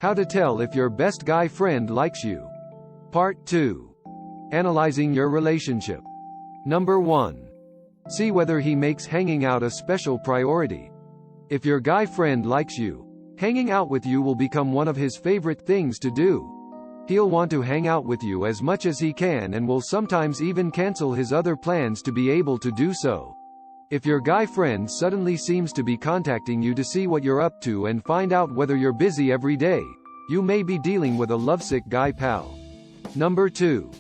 How to tell if your best guy friend likes you. Part 2. Analyzing your relationship. Number 1. See whether he makes hanging out a special priority. If your guy friend likes you, hanging out with you will become one of his favorite things to do. He'll want to hang out with you as much as he can and will sometimes even cancel his other plans to be able to do so. If your guy friend suddenly seems to be contacting you to see what you're up to and find out whether you're busy every day, you may be dealing with a lovesick guy pal. Number 2.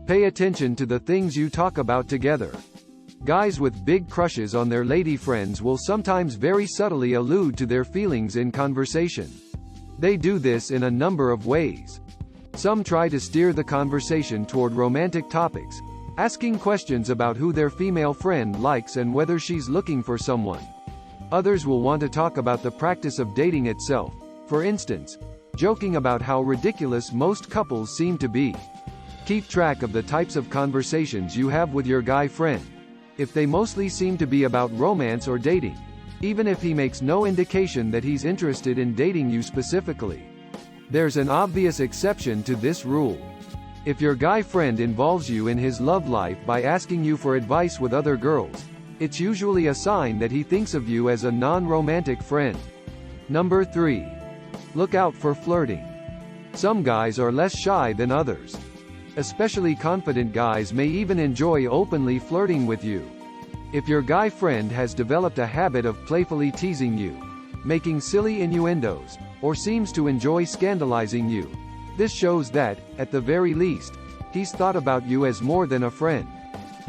Pay attention to the things you talk about together. Guys with big crushes on their lady friends will sometimes very subtly allude to their feelings in conversation. They do this in a number of ways. Some try to steer the conversation toward romantic topics, asking questions about who their female friend likes and whether she's looking for someone. Others will want to talk about the practice of dating itself, for instance, joking about how ridiculous most couples seem to be. Keep track of the types of conversations you have with your guy friend. If they mostly seem to be about romance or dating, even if he makes no indication that he's interested in dating you specifically, there's an obvious exception to this rule. If your guy friend involves you in his love life by asking you for advice with other girls, it's usually a sign that he thinks of you as a non-romantic friend. Number 3. Look out for flirting. Some guys are less shy than others. Especially confident guys may even enjoy openly flirting with you. If your guy friend has developed a habit of playfully teasing you, making silly innuendos, or seems to enjoy scandalizing you, this shows that, at the very least, he's thought about you as more than a friend.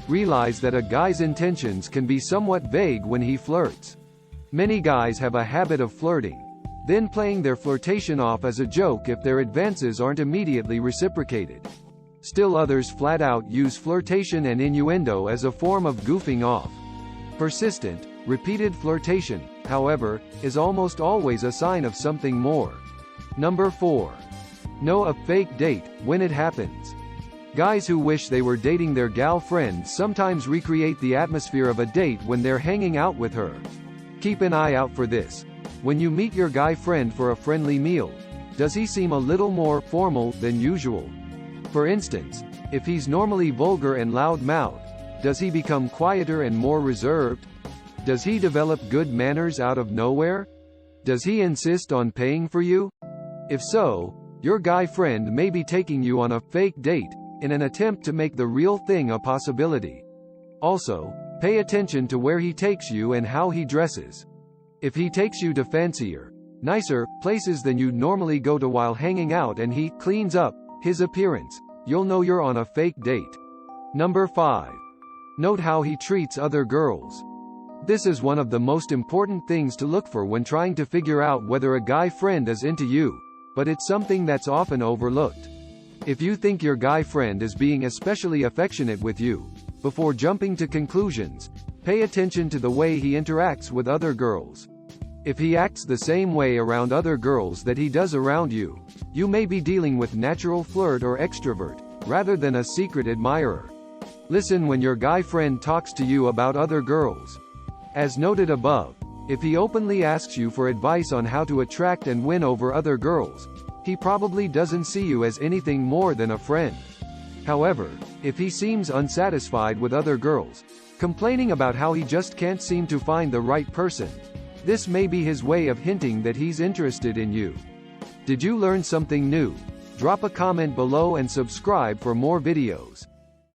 Realize that a guy's intentions can be somewhat vague when he flirts. Many guys have a habit of flirting, then playing their flirtation off as a joke if their advances aren't immediately reciprocated. Still others flat out use flirtation and innuendo as a form of goofing off. Persistent, repeated flirtation, however, is almost always a sign of something more. Number 4. Know a fake date when it happens. Guys who wish they were dating their gal friend sometimes recreate the atmosphere of a date when they're hanging out with her. Keep an eye out for this. When you meet your guy friend for a friendly meal, does he seem a little more formal than usual? For instance, if he's normally vulgar and loud-mouthed, does he become quieter and more reserved? Does he develop good manners out of nowhere? Does he insist on paying for you? If so, your guy friend may be taking you on a fake date, in an attempt to make the real thing a possibility. Also, pay attention to where he takes you and how he dresses. If he takes you to fancier, nicer places than you'd normally go to while hanging out and he cleans up his appearance, you'll know you're on a fake date. Number 5. Note how he treats other girls. This is one of the most important things to look for when trying to figure out whether a guy friend is into you, but it's something that's often overlooked. If you think your guy friend is being especially affectionate with you, before jumping to conclusions, pay attention to the way he interacts with other girls. If he acts the same way around other girls that he does around you, you may be dealing with natural flirt or extrovert, rather than a secret admirer. Listen when your guy friend talks to you about other girls. As noted above, if he openly asks you for advice on how to attract and win over other girls, he probably doesn't see you as anything more than a friend. However, if he seems unsatisfied with other girls, complaining about how he just can't seem to find the right person, this may be his way of hinting that he's interested in you. Did you learn something new? Drop a comment below and subscribe for more videos.